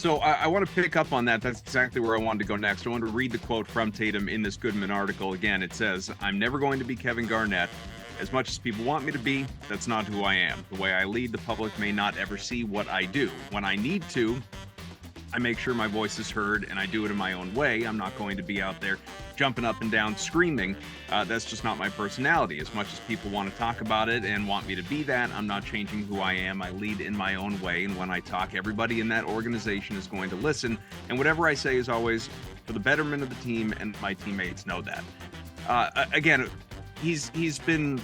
So I want to pick up on that. That's exactly where I wanted to go next. I want to read the quote from Tatum in this Goodman article. Again, it says, "I'm never going to be Kevin Garnett. As much as people want me to be, that's not who I am. The way I lead, the public may not ever see what I do. When I need to, I make sure my voice is heard, and I do it in my own way. I'm not going to be out there jumping up and down screaming. That's just not my personality. As much as people want to talk about it and want me to be that, I'm not changing who I am. I lead in my own way, and when I talk, everybody in that organization is going to listen, and whatever I say is always for the betterment of the team, and my teammates know that." Again, he's been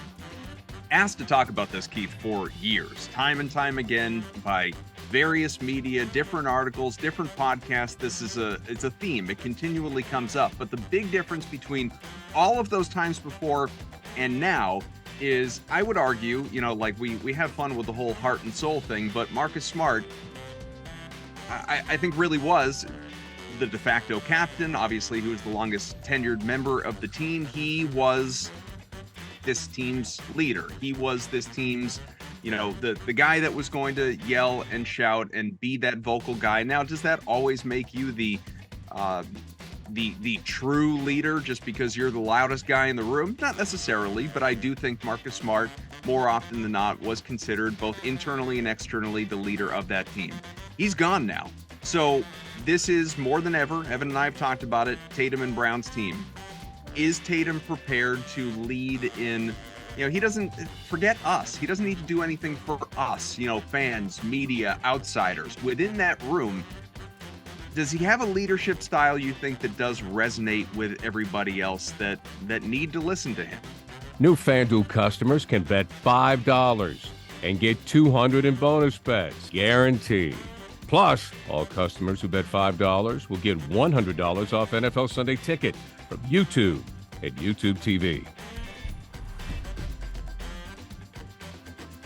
asked to talk about this, Keith, for years, time and time again, by various media, different articles, different podcasts. It's a theme. It continually comes up. But the big difference between all of those times before and now is, I would argue, like we have fun with the whole heart and soul thing, but Marcus Smart, I think, really was the de facto captain. Obviously, he was the longest tenured member of the team. He was this team's leader. He was this team's, the guy that was going to yell and shout and be that vocal guy. Now, does that always make you the true leader just because you're the loudest guy in the room? Not necessarily, but I do think Marcus Smart, more often than not, was considered both internally and externally the leader of that team. He's gone now. So this is more than ever, Evan and I have talked about it, Tatum and Brown's team. Is Tatum prepared to lead in, he doesn't, forget us. He doesn't need to do anything for us, fans, media, outsiders. Within that room, does he have a leadership style, you think, that does resonate with everybody else that need to listen to him? New FanDuel customers can bet $5 and get $200 in bonus bets, guaranteed. Plus, all customers who bet $5 will get $100 off NFL Sunday Ticket from YouTube and YouTube TV.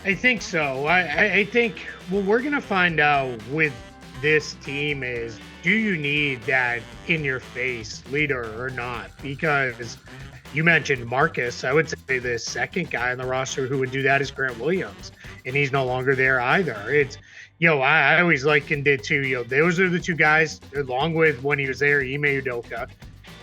I think so. I think what we're going to find out with this team is, do you need that in-your-face leader or not? Because you mentioned Marcus. I would say the second guy on the roster who would do that is Grant Williams, and he's no longer there either. It's, I always likened it to, those are the two guys, along with when he was there, Ime Udoka.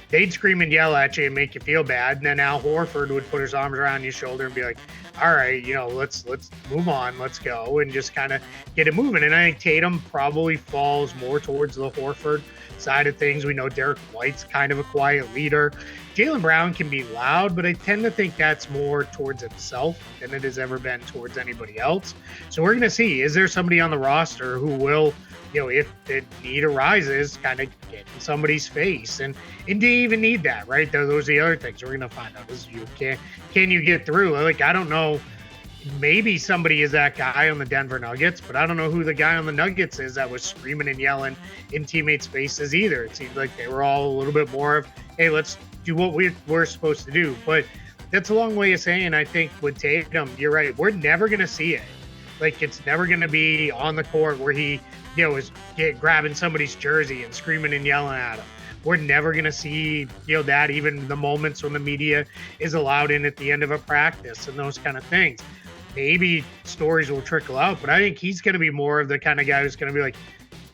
They'd scream and yell at you and make you feel bad. And then Al Horford would put his arms around your shoulder and be like, all right, let's move on, let's go, and just kind of get it moving. And I think Tatum probably falls more towards the Horford side of things. We know Derek White's kind of a quiet leader. Jaylen Brown can be loud, but I tend to think that's more towards himself than it has ever been towards anybody else. So we're going to see, is there somebody on the roster who will, if the need arises, kind of get in somebody's face? And do you even need that, right? Those are the other things we're going to find out. Is can you get through? Like, I don't know. Maybe somebody is that guy on the Denver Nuggets, but I don't know who the guy on the Nuggets is that was screaming and yelling in teammates' faces either. It seemed like they were all a little bit more of, hey, let's do what we're supposed to do. But that's a long way of saying, I think with Tatum, you're right. We're never going to see it. Like, it's never going to be on the court where he, is grabbing somebody's jersey and screaming and yelling at him. We're never going to see, that, even the moments when the media is allowed in at the end of a practice and those kind of things. Maybe stories will trickle out, but I think he's going to be more of the kind of guy who's going to be like,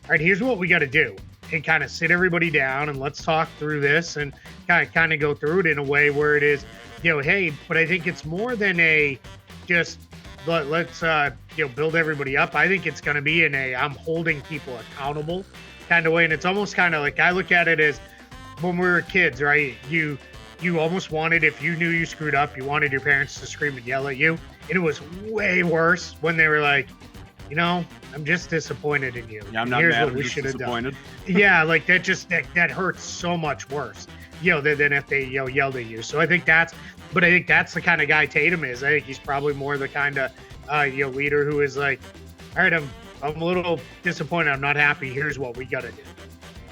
all right, here's what we got to do, and kind of sit everybody down and let's talk through this and kind of go through it in a way where it is, hey, but I think it's more than a just let's build everybody up. I think it's going to be in a I'm holding people accountable kind of way. And it's almost kind of like, I look at it as when we were kids, right? You almost wanted, if you knew you screwed up, you wanted your parents to scream and yell at you. And it was way worse when they were like, I'm just disappointed in you. Yeah, I'm not Here's mad, what we I'm should have done. Yeah, like that hurts so much worse, than if they yelled at you. So I think that's the kind of guy Tatum is. I think he's probably more the kind of leader who is like, all right, I'm a little disappointed. I'm not happy. Here's what we got to do.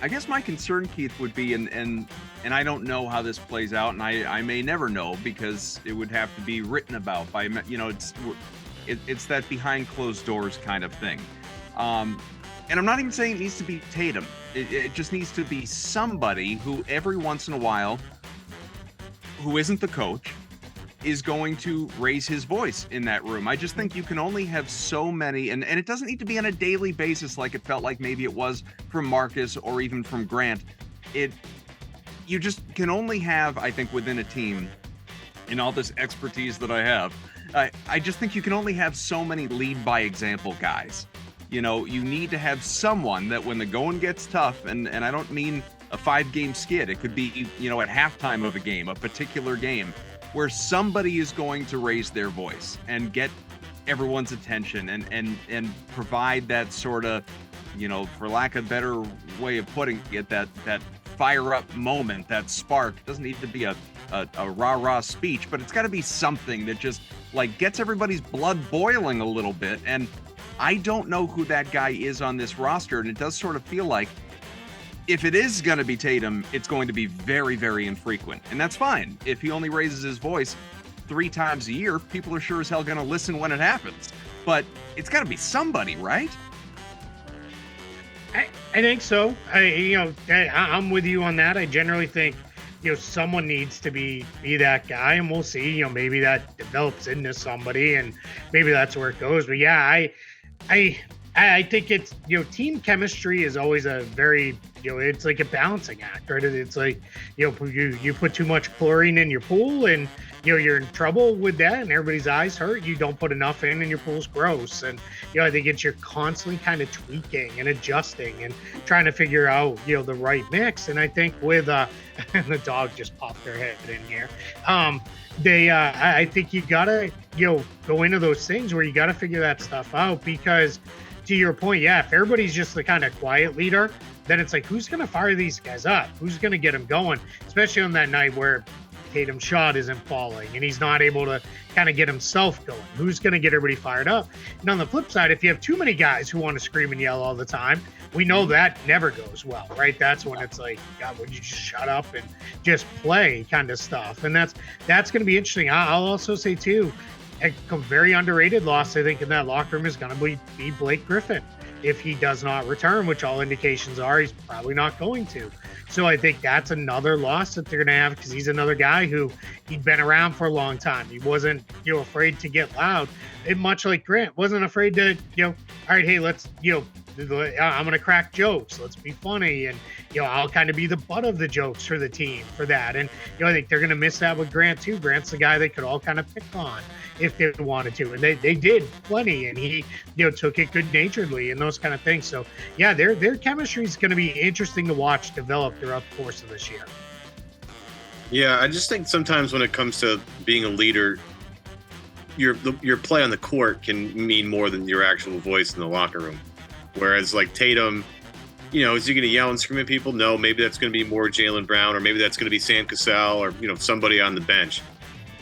I guess my concern, Keith, would be, and I don't know how this plays out, and I may never know because it would have to be written about by, it's that behind closed doors kind of thing. And I'm not even saying it needs to be Tatum. It just needs to be somebody who every once in a while, who isn't the coach, is going to raise his voice in that room. I just think you can only have so many, and it doesn't need to be on a daily basis like it felt like maybe it was from Marcus or even from Grant. You just can only have, I think, within a team, in all this expertise that I have, I just think you can only have so many lead by example guys. You know, you need to have someone that when the going gets tough, and I don't mean a 5-game skid, it could be, you know, at halftime of a game, a particular game, where somebody is going to raise their voice and get everyone's attention and provide that sort of, you know, for lack of a better way of putting it, that fire up moment, that spark. It doesn't need to be a rah-rah speech, but it's got to be something that just like gets everybody's blood boiling a little bit. And I don't know who that guy is on this roster, and it does sort of feel like if it is going to be Tatum, it's going to be very, very infrequent. And that's fine. If he only raises his voice 3 times a year, people are sure as hell going to listen when it happens. But it's got to be somebody, right? I think so. I'm with you on that. I generally think, you know, someone needs to be that guy, and we'll see. You know, maybe that develops into somebody, and maybe that's where it goes. But yeah, I think it's, you know, team chemistry is always a very, you know, it's like a balancing act, right? It's like, you know, you put too much chlorine in your pool and, you know, you're in trouble with that and everybody's eyes hurt. You don't put enough in and your pool's gross. And, you know, I think you're constantly kind of tweaking and adjusting and trying to figure out, you know, the right mix. And I think with, and the dog just popped their head in here. I think you gotta, you know, go into those things where you gotta figure that stuff out, because to your point, yeah, if everybody's just the kind of quiet leader, then it's like, who's going to fire these guys up? Who's going to get them going? Especially on that night where Tatum's shot isn't falling and he's not able to kind of get himself going. Who's going to get everybody fired up? And on the flip side, if you have too many guys who want to scream and yell all the time, we know that never goes well, right? That's when it's like, God, would you just shut up and just play kind of stuff? And that's going to be interesting. I'll also say too, a very underrated loss, I think, in that locker room is going to be Blake Griffin. If he does not return, which all indications are he's probably not going to. So I think that's another loss that they're going to have, because he's another guy who he'd been around for a long time. He wasn't, you know, afraid to get loud. And much like Grant, wasn't afraid to, you know, all right, hey, let's, you know, I'm going to crack jokes. Let's be funny. And, you know, I'll kind of be the butt of the jokes for the team for that. And, you know, I think they're going to miss that with Grant too. Grant's the guy they could all kind of pick on if they wanted to. And they did plenty. And he, you know, took it good naturedly and those kind of things. So, yeah, their chemistry is going to be interesting to watch develop throughout the course of this year. Yeah, I just think sometimes when it comes to being a leader, your play on the court can mean more than your actual voice in the locker room. Whereas like Tatum, you know, is he going to yell and scream at people? No, maybe that's going to be more Jaylen Brown, or maybe that's going to be Sam Cassell, or, you know, somebody on the bench.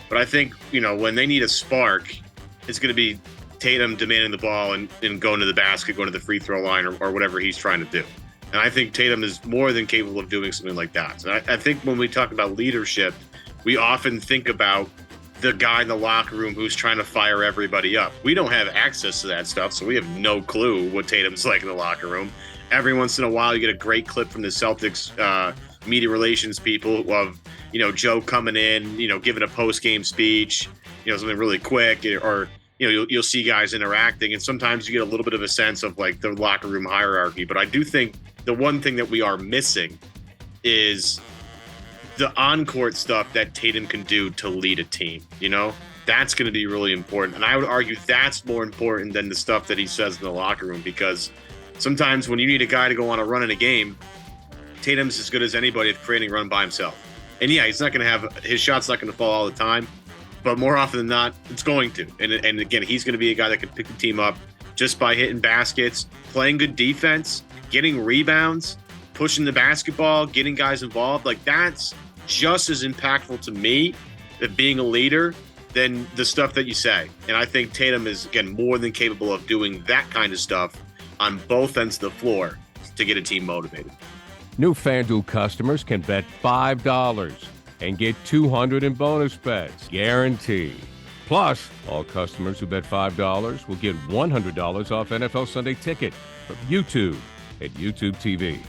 But I think, you know, when they need a spark, it's going to be Tatum demanding the ball and going to the basket, going to the free throw line, or whatever he's trying to do. And I think Tatum is more than capable of doing something like that. So I think when we talk about leadership, we often think about the guy in the locker room who's trying to fire everybody up. We don't have access to that stuff, so we have no clue what Tatum's like in the locker room. Every once in a while, you get a great clip from the Celtics media relations people of, you know, Joe coming in, you know, giving a post-game speech, you know, something really quick, or, you know, you'll see guys interacting, and sometimes you get a little bit of a sense of like the locker room hierarchy. But I do think the one thing that we are missing is the on-court stuff that Tatum can do to lead a team. You know, that's going to be really important. And I would argue that's more important than the stuff that he says in the locker room, because sometimes when you need a guy to go on a run in a game, Tatum's as good as anybody at creating a run by himself. And yeah, he's not going to have, his shot's not going to fall all the time, but more often than not, it's going to. And again, he's going to be a guy that can pick the team up just by hitting baskets, playing good defense, getting rebounds, pushing the basketball, getting guys involved. Like, that's just as impactful to me at being a leader than the stuff that you say. And I think Tatum is, again, more than capable of doing that kind of stuff on both ends of the floor to get a team motivated. New FanDuel customers can bet $5 and get $200 in bonus bets, guaranteed. Plus, all customers who bet $5 will get $100 off NFL Sunday Ticket from YouTube at YouTube TV.